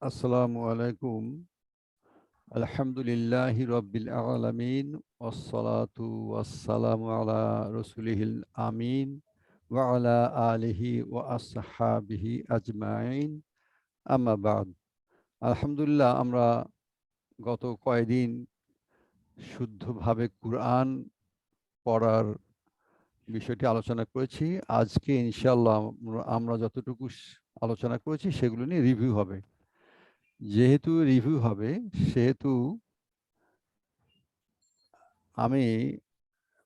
আসসালামু আলাইকুম। আলহামদুলিল্লাহি রাব্বিল আলামিন ওয়াসসালাতু ওয়াসসালামু আলা রাসূলিহিল আমিন ওয়া আলা আলিহি ওয়া আসহাবিহি আজমাইন। আম্মা বাদ। আলহামদুলিল্লাহ, আমরা গত কয়েকদিন শুদ্ধভাবে কুরআন পড়ার বিষয়টি আলোচনা করেছি। আজকে ইনশাআল্লাহ আমরা যতটুকু আলোচনা করেছি সেগুলো নিয়ে রিভিউ হবে। যেহেতু রিভিউ হবে সেহেতু আমি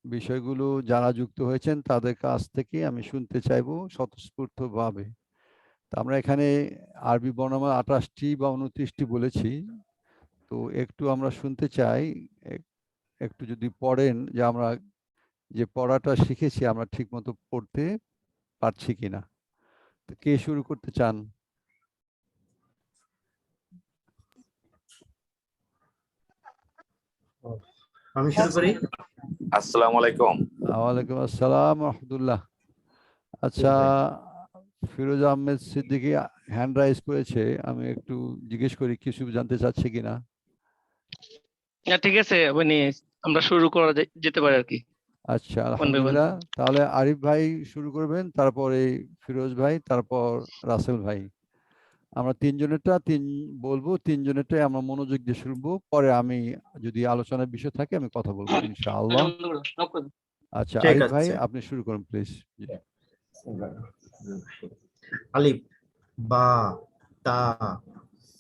বিষয়গুলো যারা যুক্ত হয়েছেন তাদের কাছ থেকে আমি শুনতে চাইবো স্বতঃস্ফূর্তভাবে। তো আমরা এখানে আরবি বর্ণমালা ২৮টি বা ২৯টি বলেছি। তো একটু আমরা শুনতে চাই, একটু যদি পড়েন যে আমরা যে পড়াটা শিখেছি আমরা ঠিকমতো পড়তে পারছি কিনা। তো কে শুরু করতে চান? আমি শুরু করি। আসসালামু আলাইকুম। ওয়ালাইকুম আসসালাম রাহমাতুল্লাহ। আচ্ছা, ফিরোজ আহমেদ সিদ্দিকী হ্যান্ড রাইজ করেছে, আমি একটু জিজ্ঞেস করি কিছু জানতে চাচ্ছে কিনা। ঠিক আছে, মানে আমরা শুরু করা যেতে পারে আর কি। আচ্ছা, আলহামদুলিল্লাহ। তাহলে আরিফ ভাই শুরু করবেন, তারপরে ফিরোজ ভাই, তারপর রাসেল ভাই। আমরা তিনজনেরটা বলবো, তিনজনেরটাই আমরা মনোযোগ দিয়ে শুনবো। পরে আমি যদি আলোচনার বিষয় থাকে আমি কথা বলবো ইনশাআল্লাহ। আচ্ছা ঠিক আরিফ ভাই, আছে। আপনি শুরু করুন প্লিজ। আলিফ, বা, তা,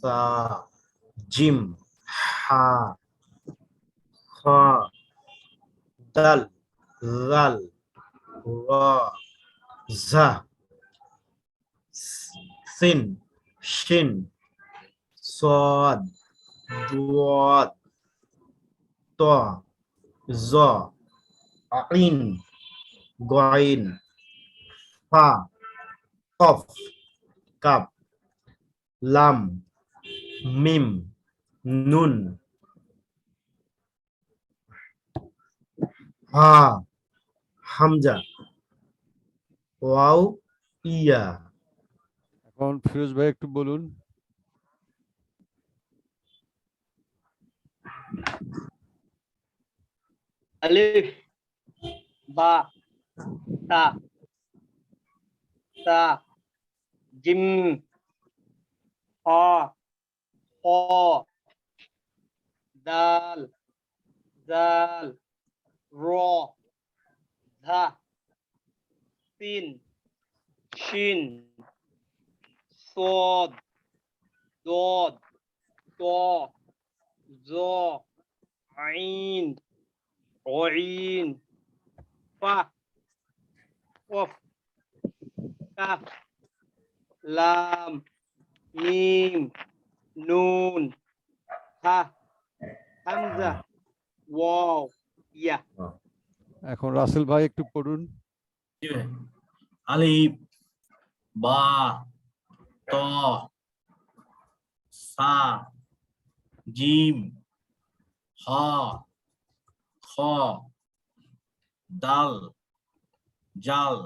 সা, জিম, হা, খ, দাল, রাল, র, জা, সিন, শিন, সদ, দোয়াদ, ত, জ, আইন, গইন, ফা, কফ, কাপ, লাম, মিম, নুন, হা, হামজা, ওয়াও, ইয়া। এখন ফিরোজ ভাই একটু বলুন। আলিফ, বা, তা, সা, জিম, হা, খ, দাল, জাল, র, ঝা, সিন, শিন, সদ, দদ, ত, জ, আইন, গইন, ফা, কফ, কাফ, লাম, মিম, নুন, হা, হামজা, ওয়াও, ইয়া। এখন রাসেল ভাই একটু পড়ুন। আলিফ, বা, ত, সা, জিম, হ, খ, দাল, জাল,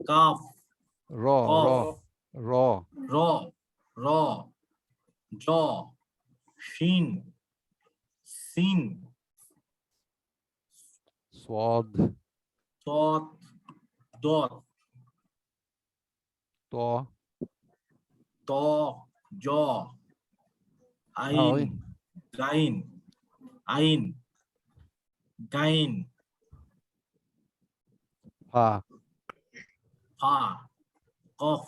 কাফ, র র র র, র, জ, শিন, সিন, সদ, তত, দত, ত, ত, জ, আইন, গাইন, আইন, গাইন, ফা, ফা, কফ,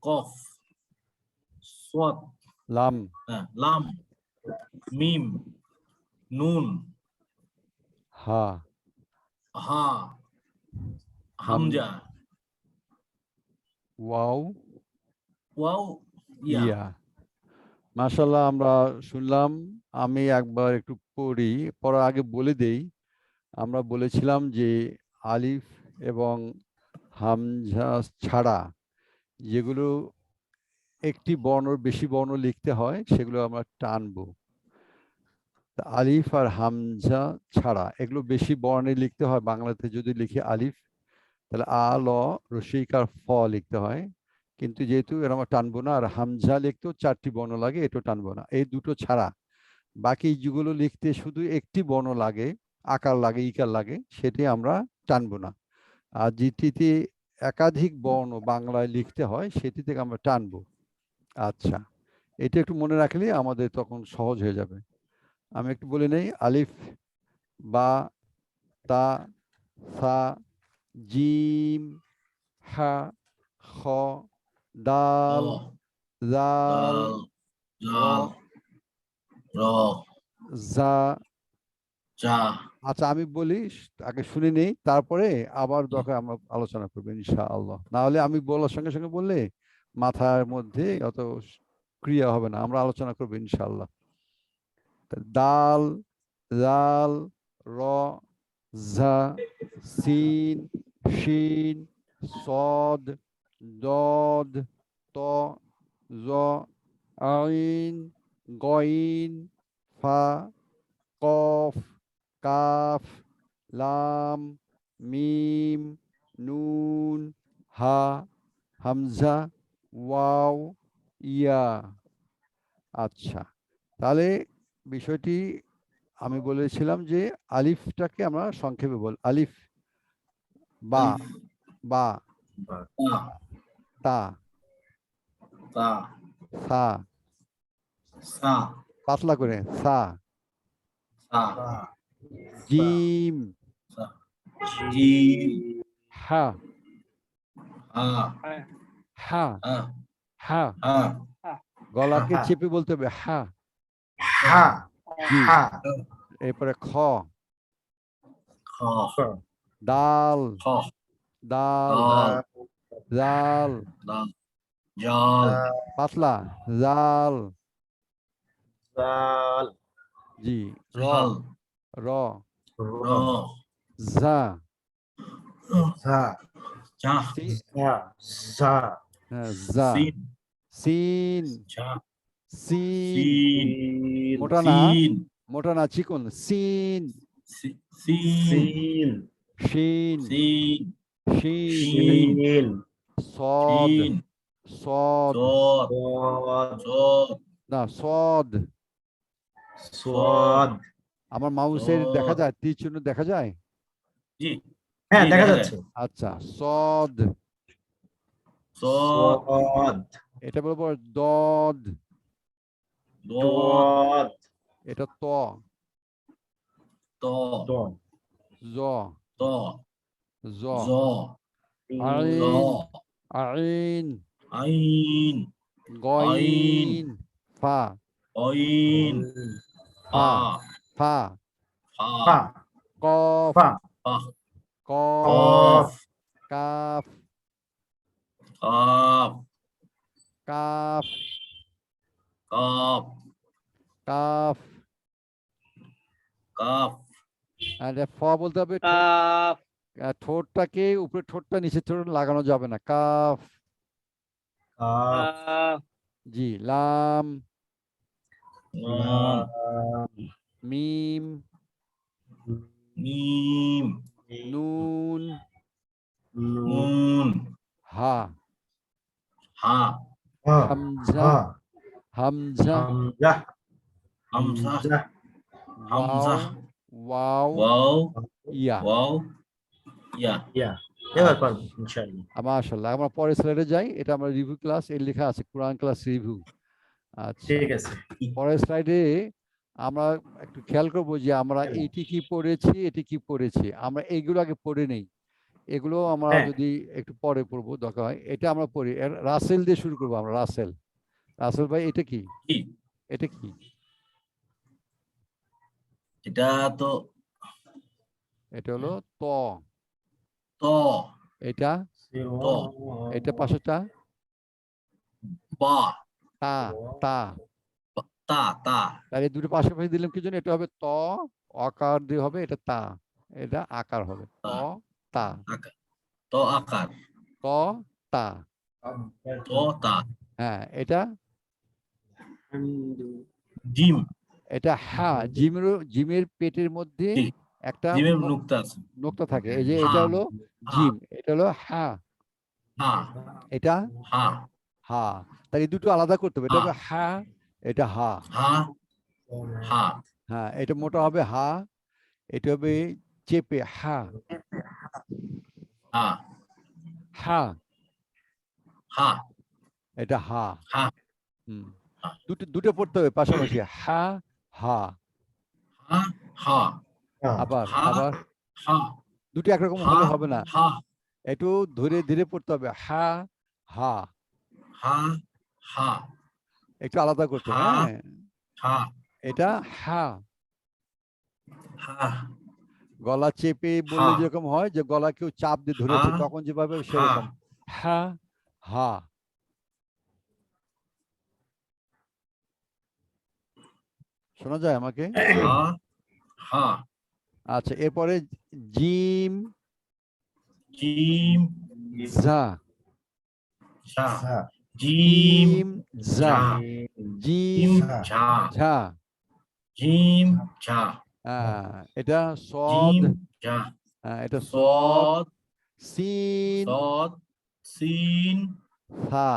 কফ, সদ, লাম, লাম, মিম, নুন, হা, হা, হামজা, ওয়াও, ওয়াও, ইয়া। মাশাআল্লাহ, আমরা শুনলাম। আমি একবার একটু পড়ি, পড়ার আগে বলে দেই, আমরা বলেছিলাম যে আলিফ এবং হামজা ছাড়া যেগুলো একটি বর্ণ বেশি বর্ণ লিখতে হয় সেগুলো আমরা টানবো। আলিফ আর হামজা ছাড়া এগুলো বেশি বর্ণে লিখতে হয়। বাংলাতে যদি লিখি আলিফ, তাহলে আ ল রসিকার ফ লিখতে হয়, কিন্তু যেহেতু এর আমরা টানবো না, আর হামজা লিখতেও 4টি বর্ণ লাগে, এটাও টানবো না। এই দুটো ছাড়া বাকি যেগুলো লিখতে শুধু একটি বর্ণ লাগে, আকার লাগে, ইকার লাগে, সেটি আমরা টানবো না। আর যেটিতে একাধিক বর্ণ বাংলায় লিখতে হয় সেটি থেকে আমরা টানবো। আচ্ছা, এটা একটু মনে রাখলে আমাদের তখন সহজ হয়ে যাবে। আমি একটু বলে নেই, আলিফ, বা, তা, সা, জিম, হা, খ, দাল, র জাল, দাল র, জাল র জা। জা। আচ্ছা, আমি বলি, আগে শুনে নেই, তারপরে আবার দরকার আমরা আলোচনা করবো ইনশাআল্লাহ। না হলে আমি বলার সঙ্গে সঙ্গে বললে মাথার মধ্যে অত ক্রিয়া হবে না, আমরা আলোচনা করবো ইনশাআল্লাহ। দাল, জাল, র, ঝা, সিন, শিন, সদ, দদ, ত, জ, আইন, গইন, ফা, কফ, কাফ, লাম, মিম, নুন, হা, হামজা, ওয়াও, ইয়া। আচ্ছা, তাহলে বিষয়টি আমি বলেছিলাম যে আলিফটাকে আমরা সংক্ষেপে বল, আলিফ, বা, বা, তা, তা সা, সা পাতলা করে সা, সা জিম, সা জিম হা, হা হা, হা হা, হা গলাকে হা। চেপে বলতে হবে হা। হা জি, হা এরপরে খ, খ দাল, খ দাল, দাল জাল, দাল জাল পাতলা, জাল, জাল জি, র, জাল র, র জা, ঝা জা সি, ঝা ঝা হ্যাঁ, জা, সিন সিন, জা সিন, সিন সিন মোটা না, সিন মোটা না, চিকন, সিন, সিন সিন শিন, সিন শিন, শিন সদ, শিন সদ, সদ সদ সদ না, সদ। সদ। আমার মাউসের দেখা সদ যায়, তীর চিহ্ন দেখা যায়। জি হ্যাঁ জি, দেখা যায়। যাচ্ছে। আচ্ছা, সদ, সদ সদ এটা বলবো দদ, দদ দদ এটা ত, ত দ জ, ত জ, জ র আইন, আইন, আইন আইন গইন, ফা, আইন ফা, ফা ফা, ফা ফা কফ, ফা ফা কফ, কফ কাফ, কাফ কাফ, কাফ কাফ, কাফ আর ফ বলতে হবে, কাফ ঠোঁটটাকে উপরে, ঠোঁটটা নিচে ঠোঁট লাগানো যাবে না, কাফ। কাফ কাফ জি, লাম, লাম মিম, মিম নুন, নুন হা, হা হা হামজা, হা হামজা, হামজা হামজা ওয়াও, হামজা ওয়াও, ওয়াও ইয়া। ওয়াও ইয়া ইয়া এবার পারবো ইনশাআল্লাহ। মাশাআল্লাহ, আমরা পরের স্লাইডে যাই, এটা আমরা রিভিউ ক্লাস, এর লেখা আছে কোরআন ক্লাস রিভিউ। আচ্ছা, ঠিক আছে। পরের স্লাইডে আমরা একটু খেয়াল করবো যে আমরা এটি কি পড়েছি, এটি কি পড়েছি, আমরা এইগুলো আগে পড়ে নেই, এগুলো আমরা হ্যাঁ যদি একটু পরে পড়বো দরকার হয়। এটা আমরা পড়ি, রাসেল দিয়ে শুরু করবো আমরা, রাসেল, রাসেল ভাই এটা কি, কি এটা কি? এটা তো এটা হলো ত, ত এটা, ত এটা পাশেটা বা তা, তা, তা তা তাহলে দুটো পাশাপাশি দিলাম কি জন্য, এটা হবে ত, অকার দিয়ে হবে, এটা তা, এটা আকার হবে, ত, তা, আকার ত আকার ত, তা। ত তা হ্যাঁ, এটা, জিম এটা হা, জিমের পেটের মধ্যে জি একটা জিমের নুক্তা আছে। নোক্তা থাকে, এই যে হা, এটা হলো হা, জিম, এটা হলো হা, হা, এটা হা, হা। তাই এই দুটো আলাদা করতে হবে, এটা হবে হা, এটা হা। হা, হা, হ্যাঁ, এটা মোটা হবে হা, এটা হবে চেপে হা, হা, হা, হা, এটা হা। হা, হুম, হা। দুটো দুটো পড়তে হবে পাশাপাশি, হা হা। হা, হা, আবার হা, আবার হা, দুটো একরকম হা, হলে হবে না, হা, একটু ধীরে ধীরে পড়তে হবে, হা হা, হা, হা, একটু আলাদা করতে হবে। হা, হ্যাঁ, হা, এটা হা। হা, গলা চেপে বললে হা, যেরকম হয়, যে গলা কেউ চাপ দিয়ে হা, ধরেছে তখন যেভাবে, হা, সেরকম হা হা। শোনা যায় আমাকে? হা, হা, আচ্ছা, এরপরে জিম জিম, ঝা, ঝা, জিম, জিম ঝা, ঝা, জিম জিম, ঝা, ঝা। জিম, ঝা, এটা সদ, জিম, ঝা, এটা সদ, সদ, সিন সদ, সিন, সা,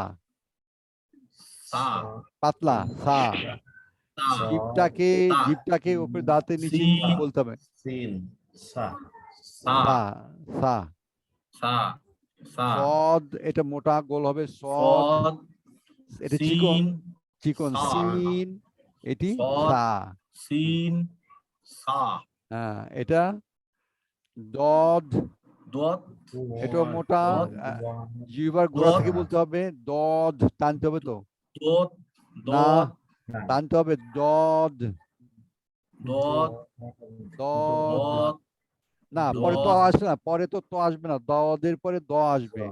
সা, পাতলা সা। তা, জিভটাকে তা, জিভটাকে উপরে দাঁতের নিচে সিন, বলতে হবে, সা, সা সা। সা, সা, সদ, এটা মোটা গোল হবে সদ, সদ, এটা চিকন সিন, চিকন সা, সিন, এটি সদ, সা। সিন, সা, এটা দদ, দত, এটাও মোটা, দত, জিহ্বার গোড়া থেকে দত, বলতে হবে, দদ টানতে হবে তো, দত, না দত, টানতে হবে, দদ দত, দদ। দত, না, পরে তো দত, আসবে না, পরে তো আসবে না, দদের পরে দ আসবে,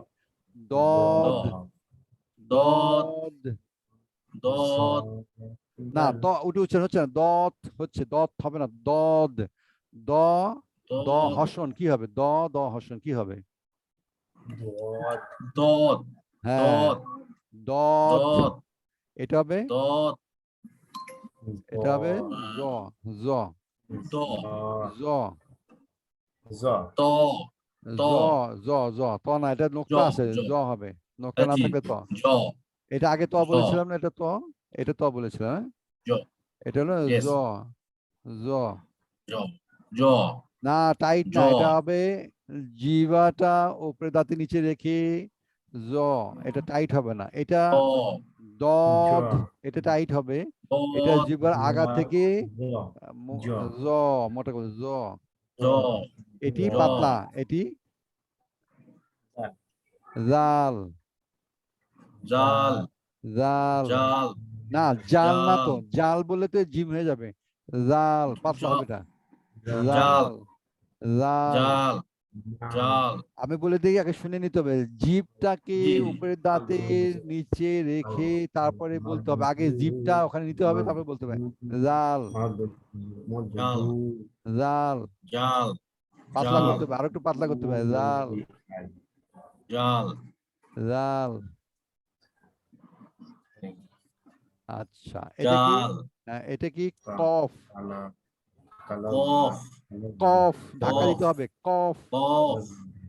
দদ দত, দদ। দত, না, দ উঠে উচ্চারণ হচ্ছে না, দত হচ্ছে, দত হবে না, দদ। দ, দ দত, হর্ষণ কি হবে, দ, দ হর্ষণ কি হবে? দত, হ্যাঁ, দত, দদ। দত, এটা হবে, দত, এটা হবে জ, জ, দ, জ, ত, ত, জ, জ, জ। ত না, এটা জ, নোক্তা আছে, জ, জ হবে, নোক্তা না জি, থাকলে ত। জ, এটা আগে ত জ, বলেছিলাম না, এটা ত, এটা ত বলেছিলাম, হ্যাঁ? জ, এটা হলো yes, জ, জ। জ, জ, না, টাইট জ, না, এটা হবে জিহ্বাটা উপরে দাঁতের নিচে রেখে জ, এটা টাইট হবে না, এটা ত, দদ, এটা টাইট হবে, এটা দত, জিহ্বার আগা থেকে জ, জ, মোটা করে জ। জ, এটি জ, পাতলা, এটি জাল, জাল, জাল। জাল, না, জাল না জাল, তো, জাল বললে তো জিম হয়ে যাবে, জাল পাতলা হবে এটা, জাল, জাল, জাল। জাল, জাল, আমি বলে দিই, আগে শুনে নিতে হবে, জিভটাকে জি, উপরের দাঁতের নিচে রেখে তারপরে বলতে হবে, আগে জিভটা ওখানে নিতে হবে, তারপরে বলতে হবে জাল, জাল, জাল। জাল, পাতলা জাল, করতে হবে, আরো একটু পাতলা করতে হবে, জাল, জাল, জাল। আচ্ছা, এটা কি? জাল, এটা কি? কফ, কফ, কফ ধাক্কা কফ, দিতে হবে, কফ কফ,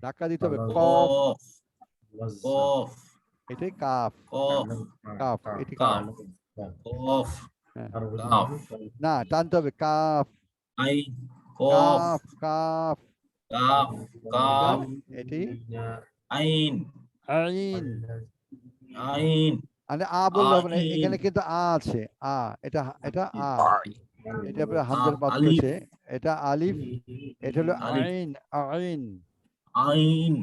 ধাক্কা দিতে হবে, কফ। কফ, কফ, এটাই কাফ, কফ, কাফ, এটি কাফ, কাফ। কফ, হ্যাঁ, কাফ, না টানতে হবে, কাফ, আই, কফ, কাফ, কাফ। কাফ, এটা, কাফ, এটি আইন, আইন। আইন, মানে আ বললে হবে না, আইন, এখানে কিন্তু আ আছে, আ, এটা এটা আ, এটা আপনার হামজার বাদ আলিফ, রয়েছে, এটা আলিফ, এটা হলো আলিফ, আইন, আইন, আইন,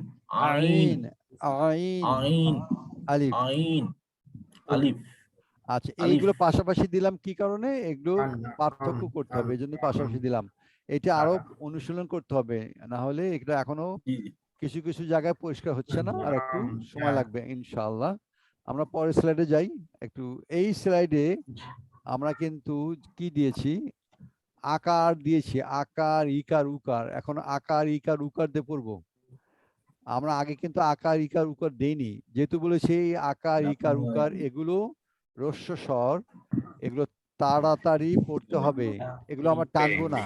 আইন, আইন, আইন, আইন, আলিফ। আইন, আলিফ, আচ্ছা, আলিফ, এইগুলো পাশাপাশি দিলাম কি কারণে? এগুলো পার্থক্য করতে হবে, এই জন্য পাশাপাশি দিলাম। এটা আরো অনুশীলন করতে হবে, না হলে এটা এখনো জি, কিছু কিছু জায়গায় পরিষ্কার হচ্ছে না, আর একটু সময় লাগবে ইনশাআল্লাহ। আমরা পরের স্লাইডে যাই একটু। এই স্লাইডে আমরা কিন্তু কি দিয়েছি? আকার দিয়েছি, আকার, ইকার, উকার। এখন আকার, ইকার, উকার দিয়ে পড়বো। আমরা আগে কিন্তু আকার, ইকার, উকার দেইনি, যেহেতু বলেছি এই আকার, ইকার, উকার এগুলো রস্য স্বর, এগুলো তাড়াতাড়ি পড়তে হবে, এগুলো আমরা টানবো না।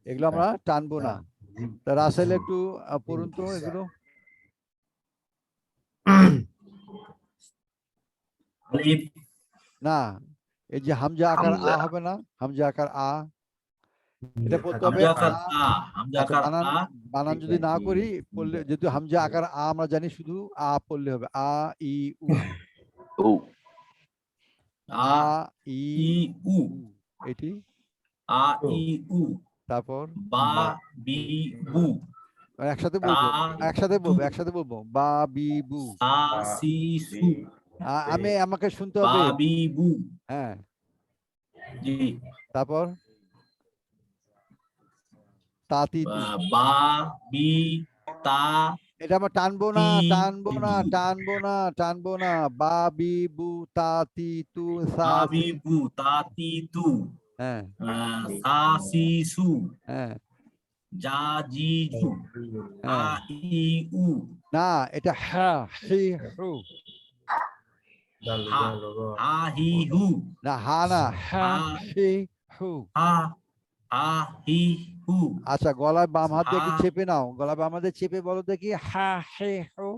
এগুলো আমরা টানবো না। তা রাসেল একটু পড়ুন তো এগুলো। আলিফ না, এই যে হামজা আকার আ হামজা। হবে না, হামজা আকার আ, এটা বলতে হবে হামজা আকার আ। হামজা আচ্ছা, আকার বানান আ বানান যদি না করি পড়লে, যেহেতু হামজা আকার আ আমরা জানি, শুধু আ পড়লে হবে। আ ই উ, উ আ ই ই উ উ, এটি। আ ই উ তারপর বা বি বু একসাথে তা বলবো, একসাথে দু বলবো, একসাথে বলবো, বা বি বু। সা সি সু আমি আমাকে শুনতে বা হবে। বি বু। হ্যাঁ, জি তারপর তাতি তু। বা বি তা এটা আমরা টানবো না, তি টানবো না, দু টানবো না, টানবো না। বা বি বু তাতি তু সা বা সি। বি বু তা তি তু হ্যাঁ, সা সি সু হ্যাঁ, জা জি জু আ হ্যাঁ। ই উ না, এটা হ্যাঁ হি হু। হা হা হি হু না, হা না, হ্যাঁ হা হি হু। হা হা হি হু আচ্ছা, গলায় বাম হাত দিয়ে একটু হা চেপে নাও, গলায় বাম হাত দিয়ে চেপে বলো দেখি, হা হি হু।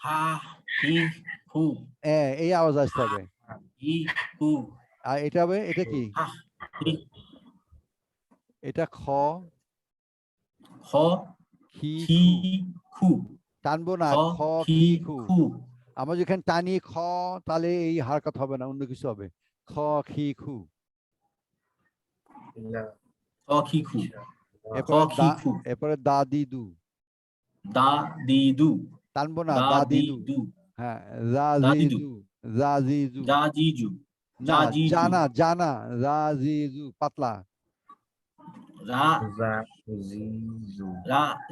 হা হি হু এই আওয়াজ আসতে হবে। হি হু আর এটা হবে, এটা কি? হা হি এটা খ, খ খি হি খু। খু টানবো না, খ খ হি খি খু। খু আমরা যেখানে টানি খ, তাহলে এই হারকাত হবে না, অন্য কিছু হবে। খ খি খু। খ হি খু খ এরপরে হি দা, খু এরপরে দা দি দু। দা দি দু টানবো না, দা দা দি দি দু। দু হ্যাঁ, রা দা জি দি দু জু, রা জি জু। জা জি জু না, জা জি জু জানা জানা, রা জি জু, পাতলা। রা রা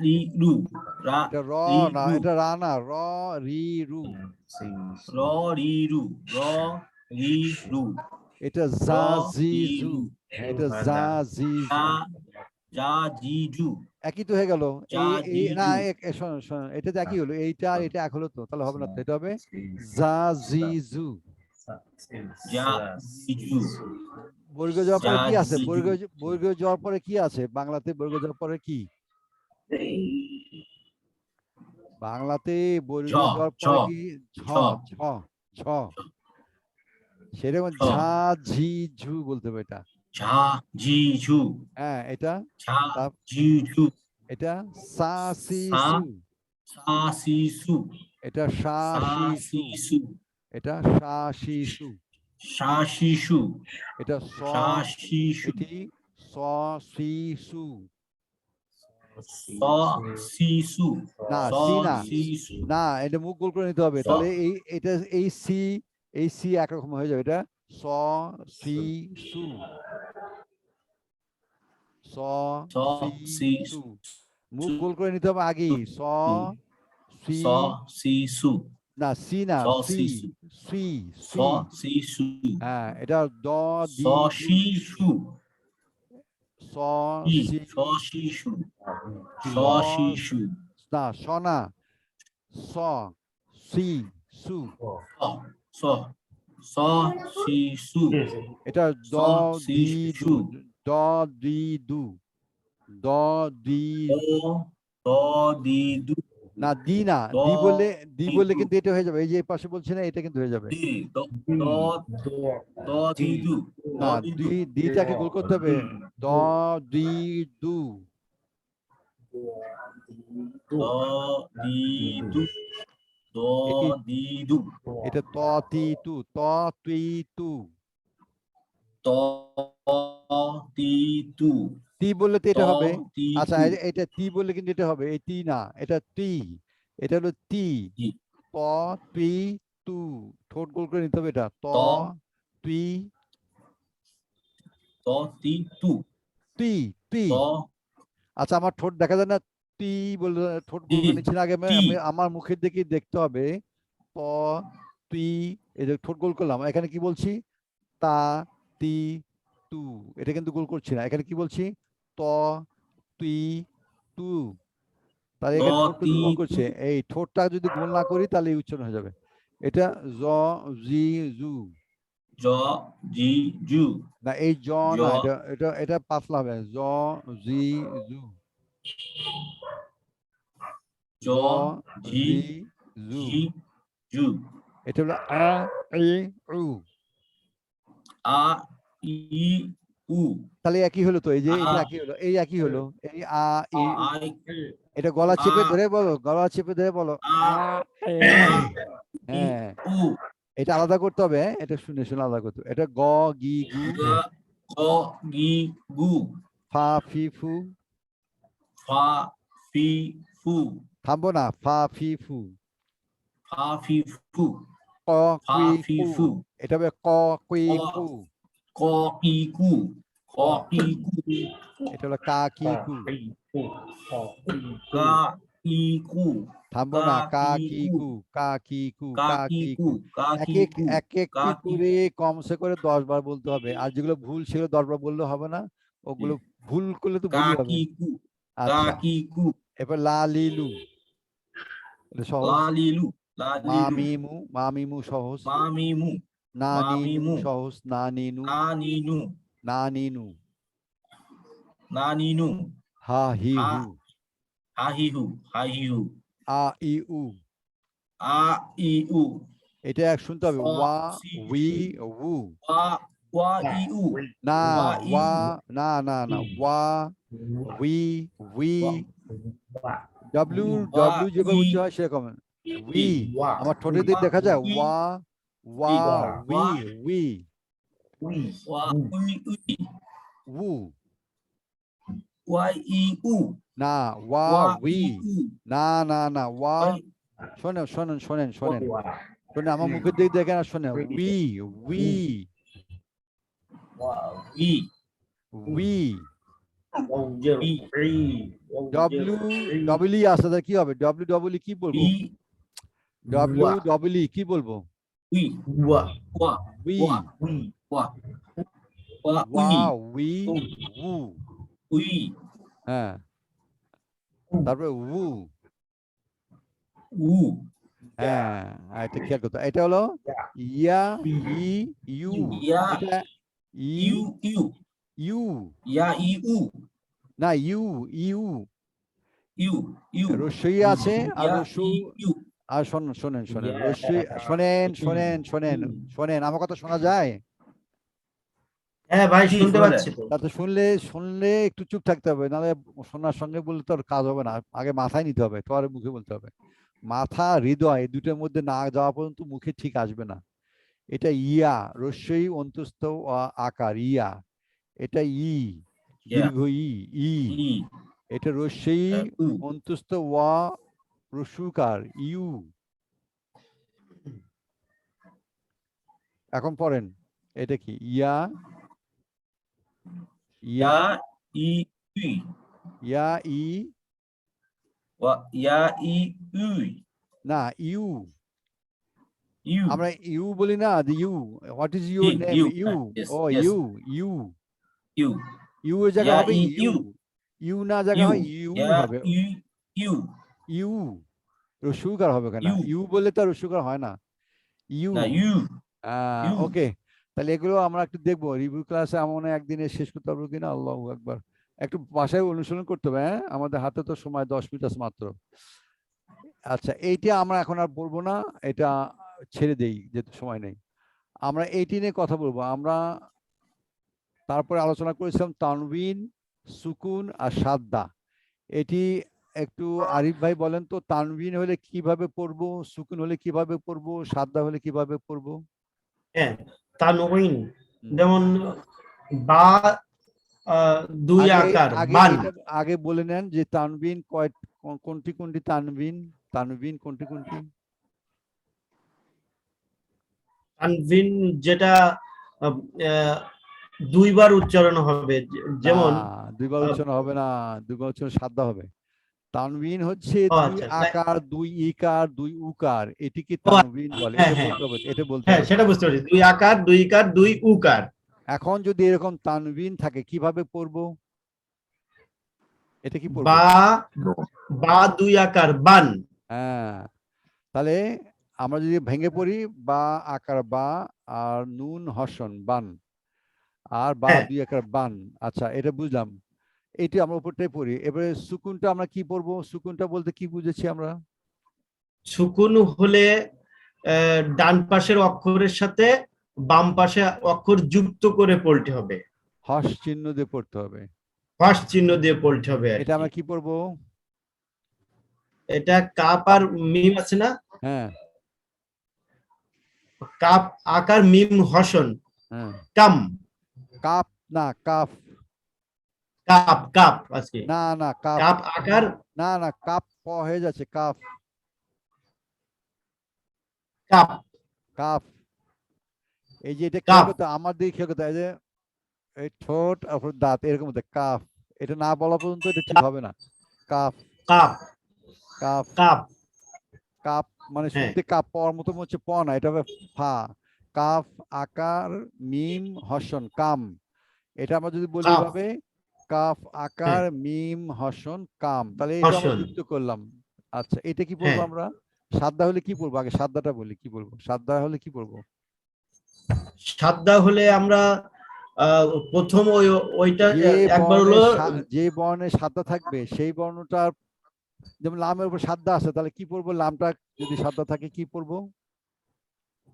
রি রু রা এটা র রি না, রু এটা রা না, র রি রু। র রি রু র রি রু এটা র জা জি রি জু, রু এটা জা জি জু। জা জা জি জু একই তো হয়ে গেল। জা এই জি না, জু শোনো শোনো, এটা তো একই হলো, এইটা আর এটা এক হলো তো, তাহলে হবে না তো, এটা হবে জা জি জু। জা জি জু বর্গ যাওয়ার জা পরে কি আছে? জি জু বর্গ যাওয়ার পরে কি আছে বাংলাতে? বর্গ যাওয়ার পরে কি বাংলাতে? ঝ বর্গ যাওয়ার ঝ পরে কি? ঝ, ঝ ছ, ছ। সেরকম ঝ ঝা ঝি ঝু বলতে হবে এটা। ঝা জি ঝু হ্যাঁ, এটা ঝা তা- জি ঝু এটা সা সি সা সু, সা সি সু এটা সা সা সি সি সু, সু এটা সা সি সু, সা সি সু এটা স, সা সি সু এটি স সি সু। স সি সু না, স সি না, সি সু না, এটা মুখ গোল করে নিতে হবে, স তাহলে এটা এই সি একরকম হয়ে যাবে। এটা স সি সু, স স সি সি সু। মুখ গোল করে নিতে হবে আগেই। স সি, স সি সু না সি না, স সি, সি সু সি, স সি। সি সু হ্যাঁ, এটা দ স দি দু। সি সু স ই সি, স সি সু স, স সি সু না স না, স সি সু। স স সি সু এটা দ স সি দি দু, সু দ দি দু, দ দি। দ দি দু না, দি না, দ দি দি বললে দু কিন্তু এটা হয়ে যাবে, এই যে এই পাশে বলছি না, এটা কিন্তু হয়ে যাবে। দি দ দ দ দি দু দ না, দি দু দিটাকে গোল করতে হবে। দ দি দু, দ দি দু দ এটি, দি দু এটা ত তি তু, ত তুই তু। ত তি তু তি বললে তো ত এটা হবে। তি আচ্ছা, তু এটা তি বললে কিন্তু এটা হবে, এই তি না, এটা তি। এটা হলো তি। জি ত তুই তু, ঠোঁট গোল করে নিতে হবে, এটা ত ত তুই, ত তি তু তুই তুই। ত আচ্ছা, আমার ঠোঁট দেখা যায় না, তুই বলে ঠোঁট গোল তি করে নিচ্ছি না, আগে তি আমি আমার মুখের দিকে দেখতে হবে। ত তুই, এই যে ঠোঁট গোল করলাম, এখানে কি বলছি? তা তি তু, এটা কিন্তু গোল করছি না, এখানে কি বলছি? ত তুই তু। তাহলে ত এখানে ঠোঁট তি কিন্তু গোল তু করছে, এই ঠোঁটটা যদি গোল না করি তাহলে এই উচ্চারণ হয়ে যাবে। এটা জ জি জু, জ জি জু না এই জ জ না, এটা পাতলা হবে, জ জি জু, জ জ জি জি জু, জি জু এটা হলো আ ই উ। আ ই উ তাহলে একই হলো তো, এই যে আ এটা একই হলো, এই একই হলো, এই আ ই উ। আই এটা গলা চেপে আ ধরে বলো, গলা চেপে ধরে বলো আ আ এ আ উ। ই হ্যাঁ, উ এটা আলাদা করতে হবে, এটা শুনে শুনে আলাদা করতে হবে। এটা গ গি গু, গ গ গি গু ফা ফি ফু, ফা ফি ফু থামবো না, ফা ফি ফু, ফা ফি ফু ক ফা কুই ফি কু, ফু এটা হবে ক কুই ক কু, ক কি কু ক কি কু এটা হলো কা কি কু, কা কি কু থামবো কা না, কা কি কি কু কু, কা কি কু, কা কা কি কি কু কু। কা এক কি এক কু এক কা একটি কি করে কমসে করে 10 বার বলতে হবে, আর যেগুলো ভুল ছিল 10 বার বললে হবে না, ওগুলো ভুল করলে তো কা ভুলই হবে। কি কু কা আচ্ছা, কি কু এবার লা লিলু, এটা সহজ। লা লিলু লা মা লিলু মিমু, মা মিমু সহজ। মা মিমু না মা নিনু মিমু সহজ, না নিনু, না নিনু না নিনু। না নিনু হা হি হা হু, হা হি হু হা হি হু আ ই উ। আ ই উ এটা এক শুনতে হবে, স ওয়া সি উই সু উ। ওয়া ওয়া ই উ না, ওয়া ই ওয়া উ না না না, ওয়া উই উই, ডব্লিউ ওয়া ডব্লিউ যেভাবে উই উচ্চারণ হয় সেরকম। উই, আমার ঠোঁটের দিক ওয়া দেখা যায়, উই ওয়া ওয়া উই ওয়া উই ওয়া উই উই উ। ওয়া ই উ না, ওয়া ওয়া উই, ই উ না না না, ওয়া, ওয়াই শোনেন শোনেন শোনেন শোনেন শোনেন, আমার মুখের দিক দেখেন আর শোনেন, we we E we, E W W আসলে তাহলে কি হবে, ডব্লিউ ডব্লিউ কি বলবো, ই ডব্লিউ ডব্লিউ কি বলবো, উই ওয়া ওয়া উই ওয়া ওয়া ওয়া ওয়া উই উই উ। উই হ্যাঁ, তারপরে উ। উ হ্যাঁ, এটা খেয়াল করতে হবে। এটা হলো ইয়া ই ইউ, ইয়া এটা ই ইউ ইউ ইউ, ইয়া ই উ না ইউ ইউ, ইউ ইউ রস্যই আছে আর ইয়া রস্যু, ই ইউ আর শোনেন শোনেন শোনেন, রস্যই শোনেন শোনেন শোনেন শোনেন, আমার কথা শোনা যায়? হ্যাঁ ভাই, জি, শুনতে শোনা পাচ্ছি তো। তাতে শুনলে শুনলে একটু চুপ থাকতে হবে, নাহলে শোনার সঙ্গে বললে তো আর কাজ হবে না, আগে মাথায় নিতে হবে, তোমার মুখে বলতে হবে। মাথা হৃদয় এই দুটোর মধ্যে না যাওয়া পর্যন্ত মুখে ঠিক আসবে না। এটা ইয়া, রস্যই অন্তস্থ আকার ইয়া, এটা ই ইয়া দীর্ঘ ই ই, ই এটা রস্যই উ অন্তস্থ ওয়া রস্যুকার ইউ। এখন পড়েন, এটা কি ইয়া ইয়া ইয়া ই উই ইয়া ই, ওয়া ইয়া ই উই না ইউ, ইউ আমরা ইউ বলি না, you, what is your name, you you, yes ও yes you you, you you এর জায়গা ইয়া হবে ই ইউ, ইউ ইউ না জায়গা ইউ হয় ইউ ইয়া হবে, ই ইউ ইউ রস্যুকার হবে কেন, ইউ ইউ বললে তো রস্যুকার হয় না, ইউ। না ইউ ইউ ওকে, তাহলে এগুলো আমরা একটু দেখবো রিভিউ ক্লাসে, আমার মনে হয় একদিনে শেষ করতে পারবো কিনা, আল্লাহু আকবার। একটু বাসায় অনুসরণ করতে হবে, হ্যাঁ, আমাদের হাতে তো সময় 10 মিনিট আছে মাত্র। আচ্ছা, এইটা আমরা এখন আর বলবো না, এটা ছেড়ে দেই যেহেতু সময় নেই। আমরা এইটি নিয়ে কথা বলবো। আমরা তারপরে আলোচনা করেছিলাম তানবিন, সুকুন আর সাদ্দা। এটি একটু আরিফ ভাই বলেন তো, তানবিন হলে কিভাবে পড়বো, সুকুন হলে কিভাবে পড়বো, সাদ্দা হলে কিভাবে পড়বো? হ্যাঁ, তানউইন হুম। যেমন বা দুই আগে আকার আগে বান। এটা আগে বলে নেন যে তানবিন কোনটি কোনটি তানবিন, তানবিন কোনটি কোনটি? তানভিন যেটা আহ, আহ, দুইবার উচ্চারণ হবে, না, যেমন দুইবার আহ, উচ্চারণ হবে না, দুইবার উচ্চারণ সাদ্দা হবে। তানবিন হচ্ছে ও 2 আচ্ছা, আকার 2 ইকার 2 উকার, এটিকে ও তানবিন আচ্ছা, বলে। হ্যাঁ এটা হ্যাঁ বলতে হবে, এটা বলতে হ্যাঁ, হবে। সেটা বুঝতে পারছি, দুই আকার দুই ইকার দুই উকার। এখন যদি এরকম তানবিন থাকে কিভাবে পড়বো, এটা কি পড়বো? বা বা দুই আকার বান। হ্যাঁ, তাহলে আমরা যদি ভেঙে পড়ি বা আকার বা আর নুন হর্ষণ বান আর বা হ্যাঁ। দুই আকার বান। আচ্ছা, এটা বুঝলাম। এইটা আমরা উপরটাই পড়ি। এবারে সুকুনটা আমরা কি পড়বো? সুকুনটা বলতে কি বুঝেছি আমরা? সুকুন হলে ডান পাশের অক্ষরের সাথে বাম পাশে অক্ষর যুক্ত করে পড়তে হবে, হর্ষ চিহ্ন দিয়ে পড়তে হবে। ফার্স্ট চিহ্ন দিয়ে পড়তে হবে আর এটা কি। আমরা কি পড়বো? এটা কাপ আর মিম আছে না, হ্যাঁ কাপ আকার মিম হসন হ্যাঁ, কাম, কাপ না কাফ, কাপ কাপ আজকে না না কাপ, কাপ আকার না না কাপ প হয়ে যাচ্ছে, কাফ কাপ কাফ। এই যে এটা খেয়াল কাপ করতে, আমার দিকে খেয়াল করতে, এই যে এই ঠোঁট আর দাঁত এরকম হতে, কাফ। এটা না বলা পর্যন্ত এটা ঠিক হবে না। Calf cup calf cup cup মানে হ্যাঁ শুনতে কাপ পর মতো হচ্ছে প না, এটা হবে ফা। কাফ আকার মিম হর্ষণ কাম। এটা আমরা যদি বলি কাপ এভাবে, কাফ আকার হ্যাঁ মিম হর্ষণ কাম, তাহলে এটা আমরা হসন যুক্ত করলাম। আচ্ছা, এটা কি পড়বো হ্যাঁ। আমরা? সাদা হলে কি পড়বো? আগে সাদাটা বলি, কি বলবো? সাদা হলে কি পড়বো? সাদা হলে আমরা প্রথম ওইটা যে একবার বর্ণে হলো যে বর্ণে সাদা থাকবে সেই বর্ণটা, যেমন লামের উপর সাদা আছে, তাহলে কি পড়বো? লামটা যদি সাদা থাকে কি পড়বো?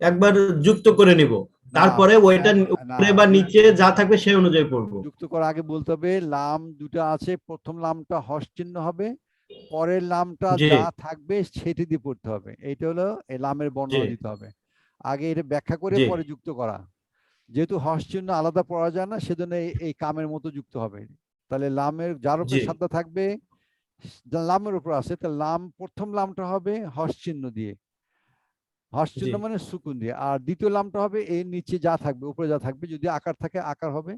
একবার যুক্ত করে নিব, না তারপরে ওইটা না, উপরে বা নিচে যা থাকবে সেই অনুযায়ী পড়বো। যুক্ত করার আগে বলতে হবে লাম দুটা আছে, প্রথম লামটা হর্ষ চিহ্ন হবে, পরের লামটা জি যা থাকবে সেটি দিয়ে পড়তে হবে। এইটা হলো এই লামের জি বর্ণনা দিতে হবে। আগে এটা ব্যাখ্যা করে জি পরে যুক্ত করা। যেহেতু হর্ষ চিহ্ন আলাদা পড়া যায় না, সেজন্য এই কামের মতো যুক্ত হবে। তাহলে লামের যার উপরে জি সাদা থাকবে, লামের উপর আছে, তাহলে লাম প্রথম লামটা হবে হর্ষ চিহ্ন দিয়ে, হর্ষ জি চিহ্ন মানে সুকুন দিয়ে। আর দ্বিতীয় লামটা হবে এর নিচে যা থাকবে, উপরে যা থাকবে, যদি আকার থাকে আকার হবে,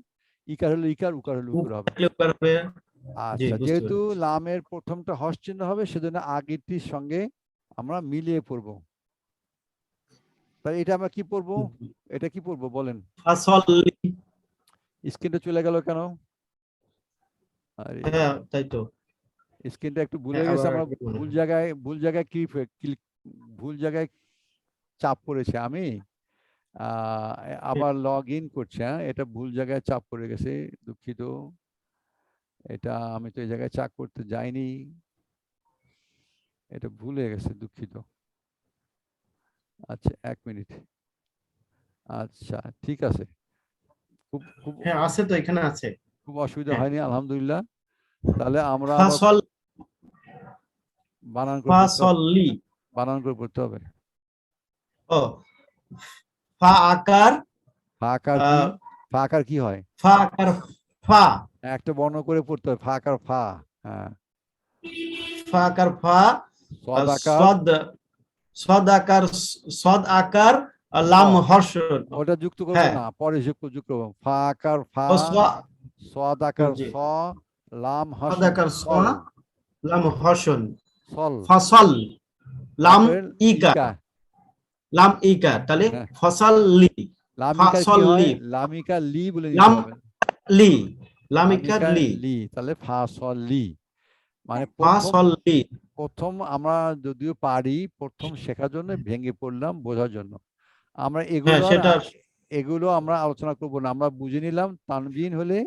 ইকার হলে ইকার, উকার হলে উকার হবে। উপরে জি আচ্ছা, বুঝতে যেহেতু পেরেছি। লামের প্রথমটা হর্ষ চিহ্ন হবে, সেজন্য আগেরটির সঙ্গে আমরা মিলিয়ে পড়বো। তাই এটা আমরা কি পড়বো? এটা কি পড়বো বলেন? ফাসলি স্ক্রিনটা চলে গেল কেন? আরে হ্যাঁ তাই তো স্ক্রিনটা একটু ভুলে হ্যাঁ গেছে, আবার আমরা মনে ভুল হয়। জায়গায় ক্লিক, ভুল জায়গায় চাপ পড়েছে আমি। আবার লগ ইন করছে, হ্যাঁ, এটা ভুল জায়গায় চাপ পড়ে গেছে, দুঃখিত। এটা আমি তো এই জায়গায় চাপ করতে যাইনি, এটা ভুলে গেছে, দুঃখিত। আচ্ছা, 1 মিনিট। আচ্ছা, ঠিক আছে। খুব খুব হ্যাঁ আছে তো এখানে আছে। খুব অসুবিধা হ্যাঁ হয়নি, আলহামদুলিল্লাহ। তাহলে আমরা আবার ফাসল বানান করে পড়তে হবে, ফাসলি বানান করে পড়তে হবে। ও ফা আকার ফা আকার কি? আহ, ফা আকার কি হয়? ফা আকার ফা একটা বর্ণ করে পড়তে হবে, ফা আকার ফা। হ্যাঁ, ফা আকার ফা সদ আকার, সদ সদ আকার সদ আকার স, লাম হর্ষণ ওটা যুক্ত করবো হ্যাঁ না, পরে যুক্ত করবো। ফা আকার ফা, ও সদ আকার জি স, লাম সদ হর্ষণ আকার সল, লাম হর্ষণ সল। ফসল লাম তারপরে ইকার ইকা। লাম ইকার তাহলে হ্যাঁ, ফসল লি লামিকার কি ফসল হয়? লি লামিকা লি বলে নিতে লাম হবে। লি লাম ইকার লামিকা লি লি, তাহলে ফা সল লি। মানে প্রথম, ফসল লি প্রথম আমরা যদিও পারি, প্রথম শেখার জন্য ভেঙে পড়লাম বোঝার জন্য। আমরা হ্যাঁ সেটা এগুলো আমরা আলোচনা করব না, আমরা বুঝে নিলাম। তানবিন হলে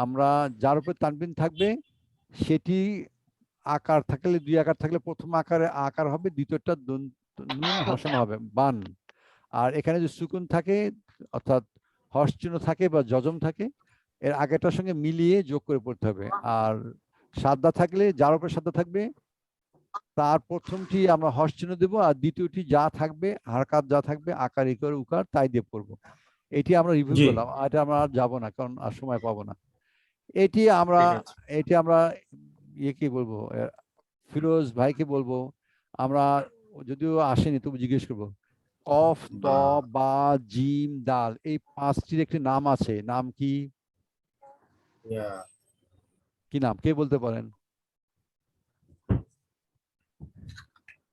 আমরা যার উপর তানবিন থাকবে সেটি আকার থাকলে, দুই আকার থাকলে প্রথম আকারে আকার হবে, দ্বিতীয়টা নুন হসন হবে বান। আর এখানে যে সুকুন থাকে, অর্থাৎ হর্ষ চিহ্ন থাকে বা যজম থাকে, এর আগেরটার সঙ্গে মিলিয়ে যোগ করে পড়তে হবে। আর সাদা থাকলে, যার উপরে সাদা থাকবে তার প্রথমটি আমরা হর্ষ চিহ্ন দেবো, আর দ্বিতীয়টি যা থাকবে হারকাত যা থাকবে আকার ইকার উকার তাই দিয়ে পড়বো। এটি আমরা রিভিউ জি করলাম, এটা আমরা আর যাবো না, কারণ আর সময় পাবো না। এটি আমরা ঠিক আছে এটি আমরা ইয়ে কি বলবো, ফিরোজ ভাইকে বলবো। আমরা যদিও আসেনি তবু জিজ্ঞেস করবো, কফ ত বা জিম দাল, এই পাঁচটির একটি নাম আছে, নাম কি? কি নাম, কে বলতে পারেন?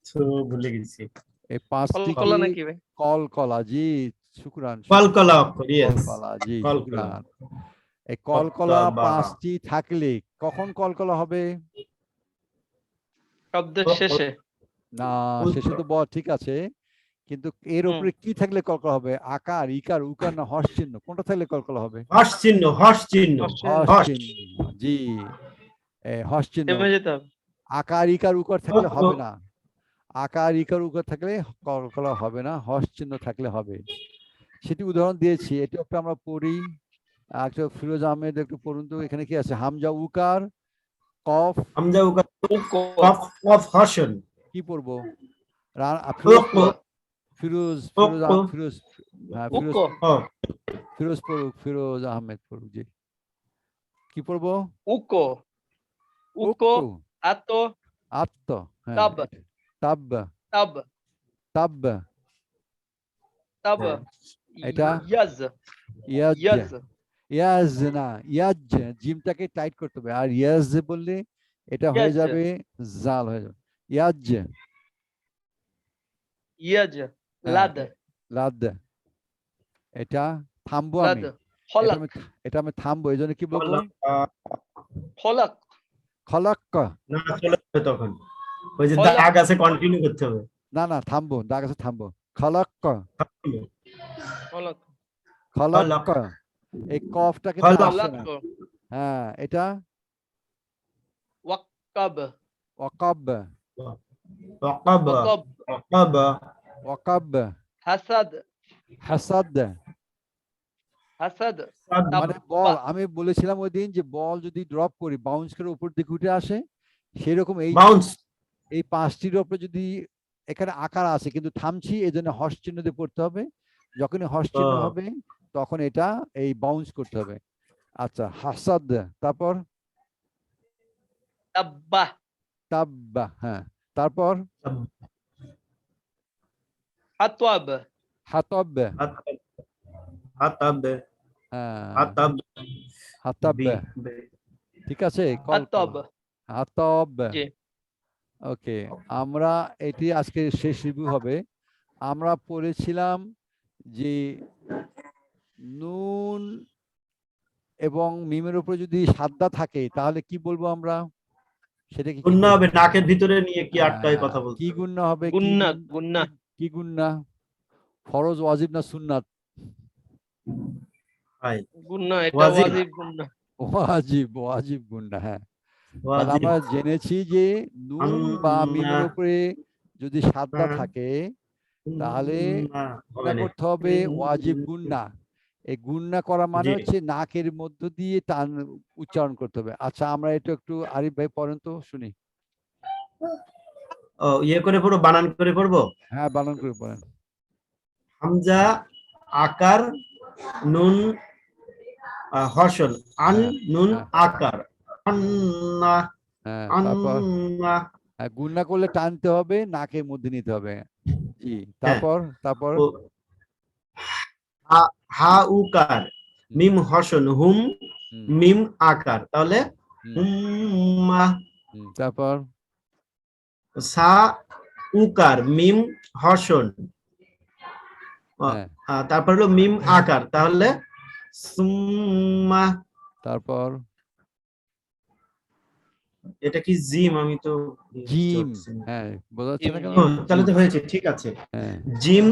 তো ভুলে গেছি এই পাঁচটি কলকলা কি? নাকি ভাই? কলকলা, জি, শুক্রান কলকলা অক্ষর ইয়েস কলকলা, জি কলকলা শুক্রান। এই কত্তা কলকলা বা পাঁচটি থাকলে কখন কলকলা হবে? শব্দের শেষে। না, শেষে তো ঠিক আছে, কিন্তু এর হুম। উপরে কি থাকলে কলকলা হবে? আকার, ইকার, উকার না হর্ষ চিহ্ন? কোনটা থাকলে কলকলা হবে? হর্ষ চিহ্ন, হর্ষ চিহ্ন, হর্ষ হর্ষ। চিহ্ন, জি, হর্ষ চিহ্ন। থেমে যেতে হবে। আকার, ইকার, উকার থাকলে হবে না। আকার, ইকার, উকার থাকলে কলকলা হবে না, হর্ষ চিহ্ন থাকলে হবে। সেটি উদাহরণ দিয়েছি, এটি একটু আমরা পড়ি। একটা ফিরোজ আহমেদ একটু পড়ুন তো, এখানে কি আছে? হামজা উকার, কফ, হামজা উকার, উকো, কফ কফ হর্ষণ, কি পড়বো? ফিরোজ উকো, ফিরোজ ফিরোজ উকো, ফিরোজ হ্যাঁ ফিরোজ উকো, ও, ফিরোজ পড়ুক, ফিরোজ আহমেদ পড়ুক, জি। কি পড়বো? উকো, উকো, উক্কু, আতো, আত্ম, হ্যাঁ, তাব, তাব, তাব, তাব, তাব, এটা ইয়াজ, ইয়াজ, ইয়াজ, ইয়াজ না, ইয়াজ, জিমটাকে টাইট করতে হবে, আর ইয়াজ বললে এটা হয়ে ইয়াজ, যাবে, জাল হয়ে যাবে, ইয়াজ, ইয়াজ, হ্যাঁ, লাদ, লাদ। এটা থামবো লাদ, আমি, খলাক, এটা আমি থামবো, এই জন্য কি বলবো? খলাক, খলাক, না চলে যাবে তখন, ওই যে খলাক। দাগ আছে কন্টিনিউ করতে হবে। না না থামবো, দাগ আছে থামবো। খলাক, খলাক, খলাক, এই কফটা কিন্তু খলাক। আসছে খলাক, না। হ্যাঁ, এটা ওয়াক্কাব, ওয়াকাব, ওয়াকাব, ওয়াকাব, ওয়াকাব, ওয়াকাব, হাসাদ, হাসাদ। হাসাদ, মানে বল, আমি বলেছিলাম ওই দিন যে বল যদি ড্রপ করি বাউন্স করে উপর দিকে উঠে আসে, সেরকম এই বাউন্স। এই পাঁচটির উপরে যদি এখানে আকার আছে কিন্তু থামছি, এই জন্য হর্ষ চিহ্ন দিয়ে পড়তে হবে। যখনই হর্ষ চিহ্ন হবে তখন এটা এই বাউন্স করতে হবে। আচ্ছা, হাসাদ, তারপর তাব্বাহ, তাব্বা, হ্যাঁ, তারপর হাতওয়াব, হাতব, হাতাব, হ্যাঁ, হাতাব, হাতাব, বি, ঠিক আছে, হাতব, হাতব। জি। ওকে, আমরা এটি আজকে শেষ রিভিউ হবে। আমরা পড়েছিলাম যে নুন এবং মিমের উপরে যদি সাদ্দা থাকে তাহলে কি বলবো আমরা? সেটা কি গুন্না হবে, নাকের ভিতরে নিয়ে কি আটকায় কথা বলতে কি হবে। গুন্না হবে? গুন্না, গুন্না, কি গুন্না? ফরজ, ওয়াজিব না সুন্নাত? ভাই গুন্না, এটা ওয়াজিব। ওয়াজিব গুন্না। ওয়াজিব, ওয়াজিব গুন্না, হ্যাঁ। তাহলে ওয়াজিব। আমরা জেনেছি যে নুন বা মিমের উপরে যদি সাদ্দা থাকে তাহলে গুন্না করতে হবে ওয়াজিব গুন্না। এই গুন্না করা মানে জি। হচ্ছে নাকের মধ্য দিয়ে টান উচ্চারণ করতে হবে। আচ্ছা, আমরা এটা একটু আরিফ ভাই পড়েন তো শুনি। ও, ইয়ে করে পড়বো, বানান করে পড়বো। হ্যাঁ, বানান করে পড়েন। হামজা আকার, নুন হর্ষণ, আন, হ্যাঁ, নুন হ্যাঁ, আকার, আন্না, হ্যাঁ, তারপর আন্না। গুন্না করলে টানতে হবে, নাকের মধ্যে নিতে হবে, জি। হ্যাঁ। তারপর ও, হা, হা উকার, মিম হর্ষণ, হুম, হুম, মিম আকার, তাহলে হুম, হুম্মা। তারপর সা উকার, মিম হর্ষণ, হ্যাঁ, তারপর হলো মিম আকার, তাহলে সুম্মা। তারপর এটা কি জিম? আমি তো জিম, হ্যাঁ, বোঝা যাচ্ছে না কেন? ও, তাহলে তো হয়েছে, ঠিক আছে। হ্যাঁ, জিম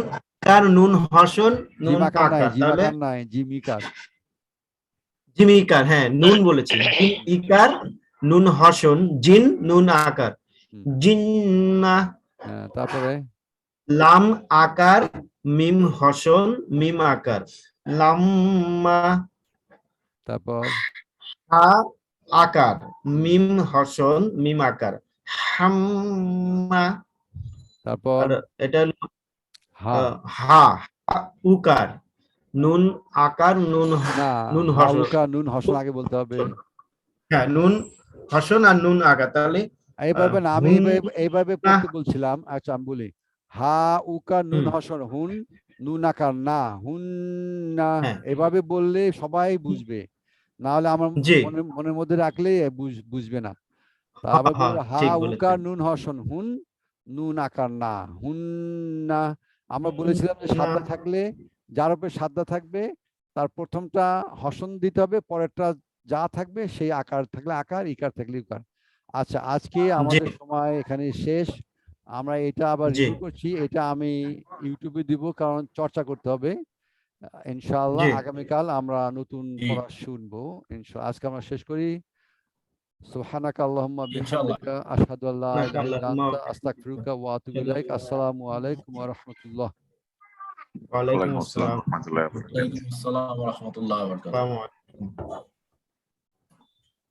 কার, নুন হর্ষণ, নুন জিমাকার নাই, আকার, তাহলে জিমাকার নাই, জিমিকার। জিম ইকার, হ্যাঁ নুন বলেছি, জিম ইকার, নুন হর্ষণ, জিন, নুন আকার, হুম, জিন্না। হ্যাঁ, তারপরে লাম আকার, মিম হর্ষণ, মিম আকার, লাম্মা। তারপর হা আকার, মিম হর্ষণ, মিম আকার, হাম্মা। তারপর আর এটা হলো হা, হা, হা উকার, নুন আকার, নুন না, নুন হা হর্ষণ, উকা নুন হর্ষণ আগে বলতে হবে। হ্যাঁ নুন হর্ষণ আর নুন আকার, তাহলে এইভাবে না, আমি হুন্না। এইভাবে পড়তে বলছিলাম। আচ্ছা, আমি বলি হা উকা নুন হুম, হর্ষণ, হুন, নুন আকার না, হুন না, হ্যাঁ, এভাবে বললে সবাই বুঝবে। না হলে আমার জি, মনের মধ্যে রাখলে বুঝবে না। তা হ্যাঁ আবার হ্যাঁ, বলবো হা ঠিক উকা বলেছেন। নুন হর্ষণ, হুন, নুন আকার না, হুন না। আমরা বলেছিলাম যে না, সাদ্দা থাকলে, যার উপরে সাদ্দা থাকবে তার প্রথমটা হর্ষণ দিতে হবে, পরেরটা যা থাকবে সেই আকার থাকলে আকার, ইকার থাকলে ইকার। আচ্ছা, আজকে জি, আমাদের সময় এখানে শেষ। আমরা এটা আবার জি। রিভিউ করছি, এটা আমি ইউটিউবে দিব, কারণ চর্চা করতে হবে। ইনশাআল্লাহ জি। আগামীকাল আমরা নতুন জি। পড়া শুনবো। আজকে আমরা শেষ করি। সুবহানাকা আল্লাহুম্মা ইনশাআল্লাহ। বিহামদিকা আশহাদু আল্লা সুবহানাকা ইলাহা ইল্লা আল্লাহুম্মা আনতা আস্তাগফিরুকা ওয়া আতুবু ইলাইক। আসসালামু আলাইকুম ওয়া রাহমাতুল্লাহ। ওয়ালাইকুম ওয়ালাইকুম আসসালাম আসসালাম। রহমতুল্লাহ। ওয়ালাইকুম আসসালাম ওয়া রাহমাতুল্লাহি ওয়া বারাকাতুহু। আসসালামু আলাইকুম।